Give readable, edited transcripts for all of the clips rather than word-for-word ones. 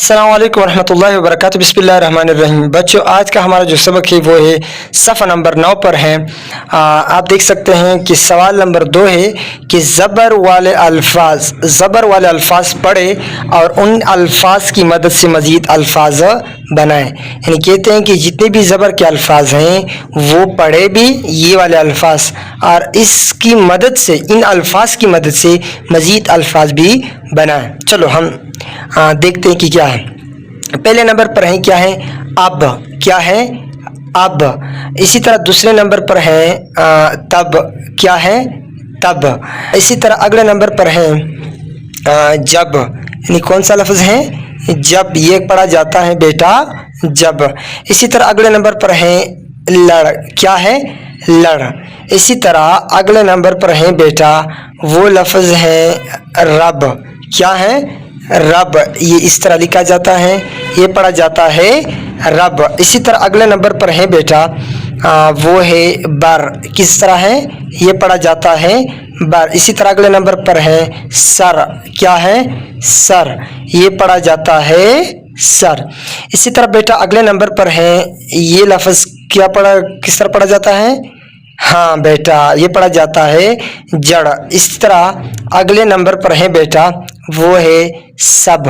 अस्सलाम वालेकुम रहमतुल्लाहि व बरकातुहू। बिस्मिल्लाहिर्रहमानिर्रहीम। बच्चों, आज का हमारा जो सबक है वो है सफ़ा नंबर 9 पर है। आप देख सकते हैं कि सवाल नंबर 2 है कि ज़बर वाले अल्फाज पढ़े और उन अल्फाज की मदद से मज़ीद अल्फाज बनाएं। यानी कहते हैं कि जितने भी ज़बर के अल्फाज हैं वो पढ़े भी ये वाले अल्फाज, और इसकी मदद से, इन अल्फाज की मदद से मज़ीद अल्फाज भी बनाएं। चलो हम देखते हैं कि क्या है। पहले नंबर पर है क्या है, अब। क्या है, अब। इसी तरह दूसरे नंबर पर है तब। क्या है, तब। इसी तरह अगले नंबर पर है जब। यानी कौन सा लफ्ज़ है, जब। ये पढ़ा जाता है बेटा जब। इसी तरह अगले नंबर पर है लड़। क्या है, लड़। इसी तरह अगले नंबर पर है बेटा वो लफ्ज़ है रब। क्या है, रब। ये इस तरह लिखा जाता है, ये पढ़ा जाता है रब। इसी तरह अगले नंबर पर है बेटा वो है बर। किस तरह है, ये पढ़ा जाता है बर। इसी तरह अगले नंबर पर है सर। क्या है, सर। ये पढ़ा जाता है सर। इसी तरह बेटा अगले नंबर पर है ये लफ्ज़ क्या पढ़ा, किस तरह पढ़ा जाता है, हाँ बेटा ये पढ़ा जाता है जड़। इस तरह अगले नंबर पर है बेटा वो है सब।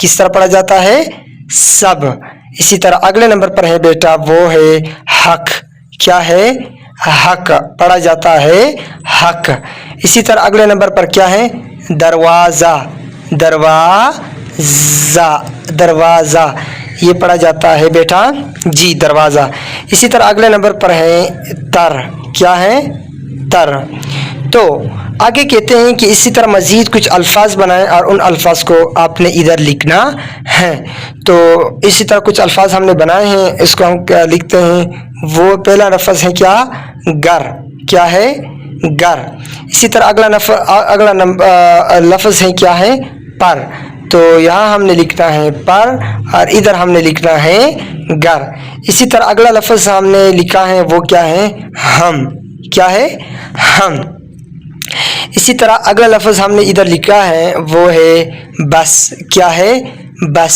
किस तरह पढ़ा जाता है, सब। इसी तरह अगले नंबर पर है बेटा वो है हक। क्या है, हक। पढ़ा जाता है हक। इसी तरह अगले नंबर पर क्या है, दरवाज़ा। दरवाज़ा, दरवाज़ा। ये पढ़ा जाता है बेटा जी दरवाज़ा। इसी तरह अगले नंबर पर है तर। क्या है, तर। तो आगे कहते हैं कि इसी तरह मज़ीद कुछ अल्फाज बनाएं और उन अल्फाज को आपने इधर लिखना है। तो इसी तरह कुछ अल्फाज हमने बनाए हैं, इसको हम क्या लिखते हैं। वो पहला लफ्ज़ है क्या, गर। क्या है, गर। इसी तरह अगला लफ्ज़ है क्या है, पर। तो यहाँ हमने लिखना है पर और इधर हमने लिखना है गर। इसी तरह अगला लफ्ज़ हमने लिखा है वो क्या है, हम। क्या है, हम। इसी तरह अगला लफ्ज़ हमने इधर लिखा है वो है बस। क्या है, बस।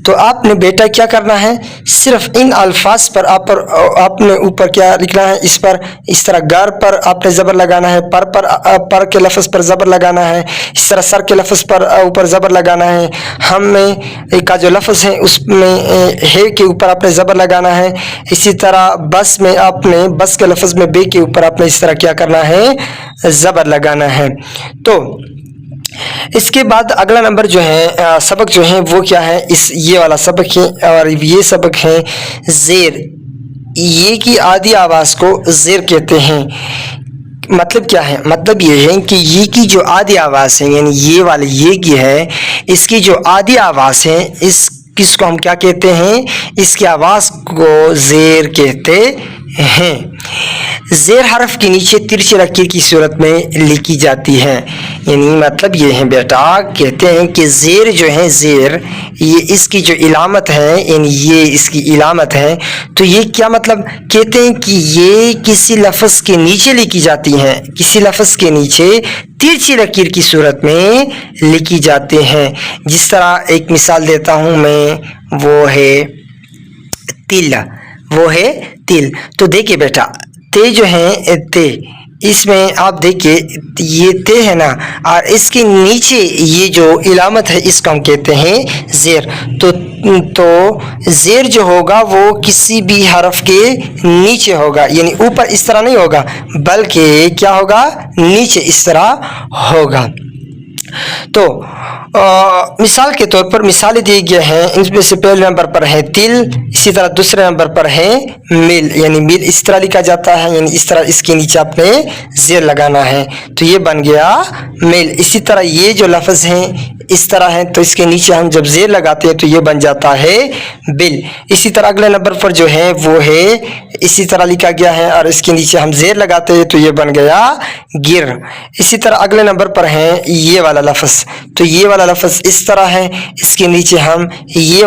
तो आपने बेटा क्या करना है, सिर्फ इन अल्फाज पर आपने ऊपर क्या लिखना है, इस पर इस तरह गर पर आपने ज़बर लगाना है, पर के लफ्ज़ पर ज़बर लगाना है, इस तरह सर के लफ्ज़ पर ऊपर ज़बर लगाना है, हम में का जो लफ्ज़ है उसमें है के ऊपर आपने ज़बर लगाना है। इसी तरह बस में आपने बस के लफ्ज़ में बे के ऊपर आपने इस तरह क्या करना है, ज़बर लगाना है। तो इसके बाद अगला नंबर जो है सबक जो है वो क्या है, ये वाला सबक है और ये सबक है ज़ेर। ये की आधी आवाज़ को ज़ेर कहते हैं। मतलब क्या है, मतलब ये है कि ये की जो आधी आवाज़ है, यानी ये वाली ये की है, इसकी जो आधी आवाज़ है किसको हम क्या कहते हैं, इसकी आवाज़ को ज़ेर कहते हैं। ज़ेर हरफ के नीचे तिरछी लकीर की सूरत में लिखी जाती है। यानी मतलब ये है बेटा, कहते हैं कि ज़ेर जो है, ज़ेर ये इसकी जो इलामत है, यानी ये इसकी इलामत है। तो ये क्या मतलब, कहते हैं कि ये किसी लफ्ज़ के नीचे लिखी जाती हैं, किसी लफ्ज़ के नीचे तिरछी लकीर की सूरत में लिखी जाते हैं। जिस तरह एक मिसाल देता हूँ मैं, वो है तिल। वो है तिल। तो देखिए बेटा, ते जो है ते, इसमें आप देखिए ये ते है ना, और इसके नीचे ये जो इलामत है इसको हम कहते हैं ज़ेर। तो ज़ेर जो होगा वो किसी भी हरफ के नीचे होगा, यानी ऊपर इस तरह नहीं होगा बल्कि क्या होगा, नीचे इस तरह होगा। तो मिसाल के तौर पर मिसालें दिए गए हैं, इनमें से पहले नंबर पर है तिल। इसी तरह दूसरे नंबर पर है मिल, यानी मिल इस तरह लिखा जाता है, यानी इस तरह इसके नीचे आपने ज़ेर लगाना है, तो ये बन गया मिल। इसी तरह ये जो लफ्ज़ हैं इस तरह है, तो इसके नीचे हम जब ज़ेर लगाते हैं तो ये बन जाता है बिल। इसी तरह अगले नंबर पर जो है वो है इसी तरह लिखा गया है और इसके नीचे हम ज़ेर लगाते हैं तो ये बन गया गिर। इसी तरह अगले नंबर पर है ये वाला लफ्ज़, तो ये वाला लफ्ज़ इस तरह है, इसके नीचे हम ये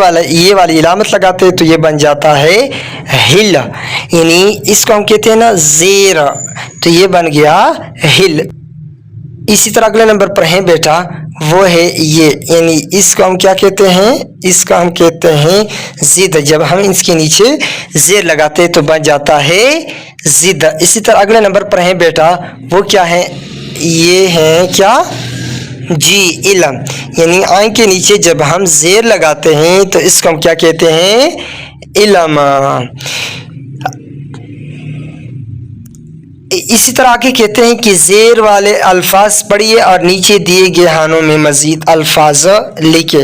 वाली इलामत लगाते हैं तो ये बन जाता है हिल, यानी इसको हम कहते हैं ना ज़ेर, तो ये बन गया हिल। इसी तरह अगले नंबर पर है बेटा वो है ये, यानी इसको हम क्या कहते हैं, इसका हम कहते हैं जिद। जब हम इसके नीचे जेर लगाते हैं तो बन जाता है जिद। इसी तरह अगले नंबर पर है बेटा वो क्या है, ये है क्या जी इल्म, यानी आइन के नीचे जब हम जेर लगाते हैं तो इसको हम क्या कहते हैं इल्म। इसी तरह आगे कहते हैं कि जेर वाले अल्फाज पढ़िए और नीचे दिए गए खानों में मजीद अल्फाज लिखे,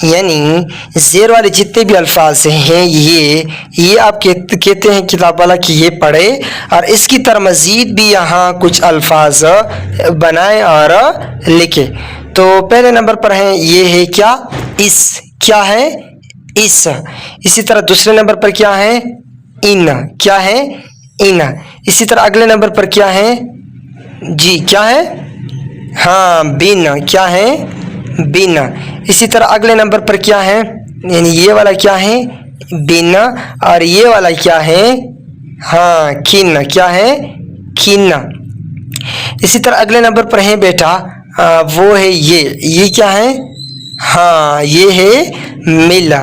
यानी जेर वाले जितने भी अल्फाज हैं ये आप कहते हैं किताब वाला कि ये पढ़े और इसकी तरह मजीद भी यहाँ कुछ अल्फाज बनाए और लिखे। तो पहले नंबर पर है ये है क्या इस, क्या है इस। इसी तरह दूसरे नंबर पर क्या है इन, क्या है इन। इसी तरह अगले नंबर पर क्या है जी, क्या है हाँ बिन, क्या है बिन। इसी तरह अगले नंबर पर क्या है, यानी ये वाला क्या है बिन और ये वाला क्या है हाँ किन, क्या है किन। इसी तरह अगले नंबर पर है बेटा वो है ये क्या है हाँ ये है मिल।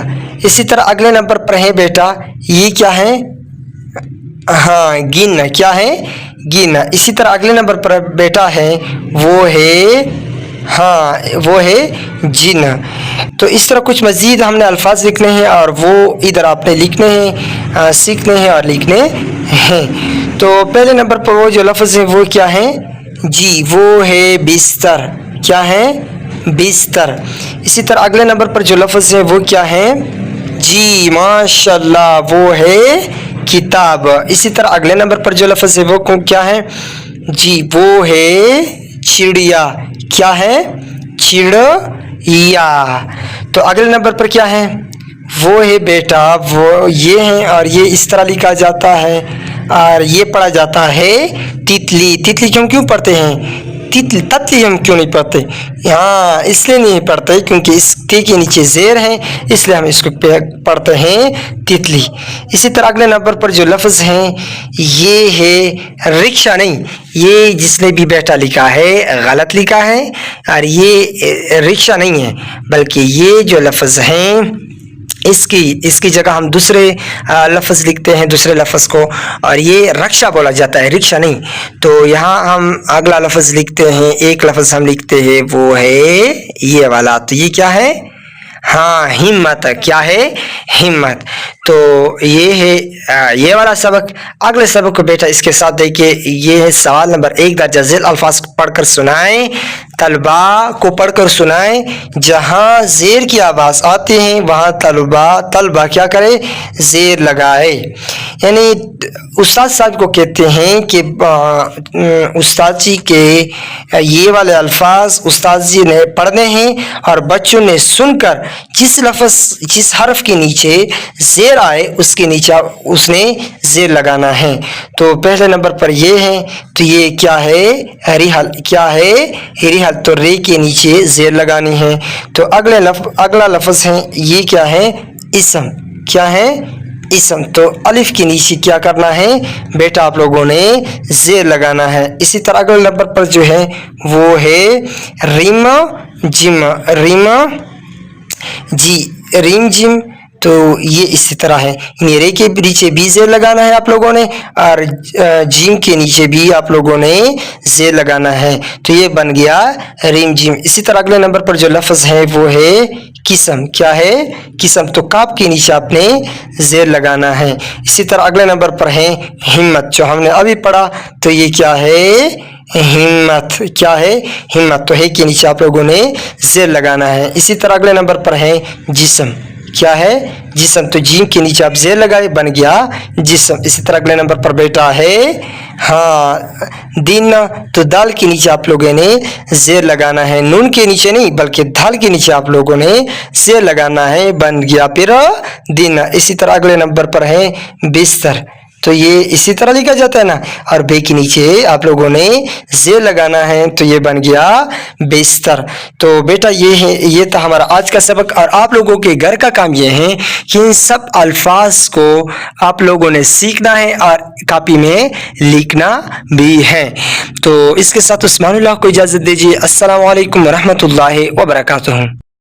इसी तरह अगले नंबर पर है बेटा ये क्या है हाँ गिन, क्या है गिन। इसी तरह अगले नंबर पर बेटा है वो है हाँ वो है जिन। तो इस तरह कुछ मज़ीद हमने अल्फाज लिखने हैं और वो इधर आपने लिखने हैं, सीखने हैं और लिखने हैं। तो पहले नंबर पर वो जो लफ्ज़ है वो क्या है जी, वो है बिस्तर, क्या है बिस्तर। इसी तरह अगले नंबर पर जो लफ्ज़ है वो क्या है जी माशाल्लाह, वो है किताब। इसी तरह अगले नंबर पर जो लफ्ज़ है वो क्या है जी, वो है चिड़िया, क्या है चिड़िया। तो अगले नंबर पर क्या है वो है बेटा वो ये है और ये इस तरह लिखा जाता है और ये पढ़ा जाता है तितली। तितली क्यों पढ़ते हैं ततली हम क्यों नहीं पढ़ते, हाँ इसलिए नहीं पढ़ते क्योंकि इस टी के नीचे जेर है, इसलिए हम इसको पढ़ते हैं तितली। इसी तरह अगले नंबर पर जो लफ्ज़ हैं ये है रिक्शा, नहीं ये जिसने भी बेटा लिखा है गलत लिखा है और ये रिक्शा नहीं है बल्कि ये जो लफ्ज़ हैं इसकी जगह हम दूसरे लफ्ज़ लिखते हैं, दूसरे लफ्ज़ को, और ये रक्षा बोला जाता है रिक्शा नहीं। तो यहाँ हम अगला लफ्ज़ लिखते हैं, एक लफ्ज़ हम लिखते हैं वो है ये वाला, तो ये क्या है हाँ हिम्मत, क्या है हिम्मत। तो ये है ये वाला सबक। अगले सबक को बेटा इसके साथ देखिए, ये है सवाल नंबर 1, दर्ज झेल अल्फाज पढ़कर सुनाएं, तलबा को पढ़कर सुनाएं। जहाँ जेर की आवाज़ आती है वहाँ तलबा क्या करे जेर लगाए। यानी उस्ताद साहब को कहते हैं कि उस्ताद जी के ये वाले अल्फाज उस्ताद जी ने पढ़ने हैं और बच्चों ने सुनकर जिस हर्फ के नीचे जेर आए उसके नीचे उसने जेर लगाना है। तो पहले नंबर पर ये है, तो ये क्या है रिहल, क्या है रिहल, तो रे के नीचे जेर लगानी है। तो अगला लफ्ज़ है ये क्या है इसम, क्या है इसम। तो अलिफ के नीचे क्या करना है बेटा आप लोगों ने जेर लगाना है। इसी तरह अगले नंबर पर जो है वो है रिम जिम, रिम जी रिम जिम। तो ये इसी तरह है, रे के नीचे भी जेर लगाना है आप लोगों ने और जिम के नीचे भी आप लोगों ने जेर लगाना है। तो ये बन गया रिम जिम। इसी तरह अगले नंबर पर जो लफ्ज़ है वो है किस्म, क्या है किस्म। तो काफ के नीचे आपने जेर लगाना है। इसी तरह अगले नंबर पर है हिम्मत, जो हमने अभी पढ़ा, तो ये क्या है हिम्मत, क्या है हिम्मत। तो है के नीचे आप लोगों ने जेर लगाना है। इसी तरह अगले नंबर पर है जिस्म, क्या है जिस्म। तो जीम के नीचे आप जेर लगाए बन गया जिस्म। इसी तरह अगले नंबर पर बेटा है हाँ दिन, तो दाल के नीचे आप लोगों ने जेर लगाना है, नून के नीचे नहीं बल्कि दाल के नीचे आप लोगों ने जेर लगाना है, बन गया फिर दिन। इसी तरह अगले नंबर पर है बिस्तर, तो ये इसी तरह लिखा जाता है ना। और बे के नीचे आप लोगों ने जे लगाना है, तो ये बन गया बिस्तर। तो बेटा ये था हमारा आज का सबक। और आप लोगों के घर का काम ये है कि इन सब अल्फाज को आप लोगों ने सीखना है और कॉपी में लिखना भी है। तो इसके साथ उस्मानुल्लाह को इजाज़त दीजिए। अस्सलाम वालेकुम रहमतुल्लाहि व बरकातुहू।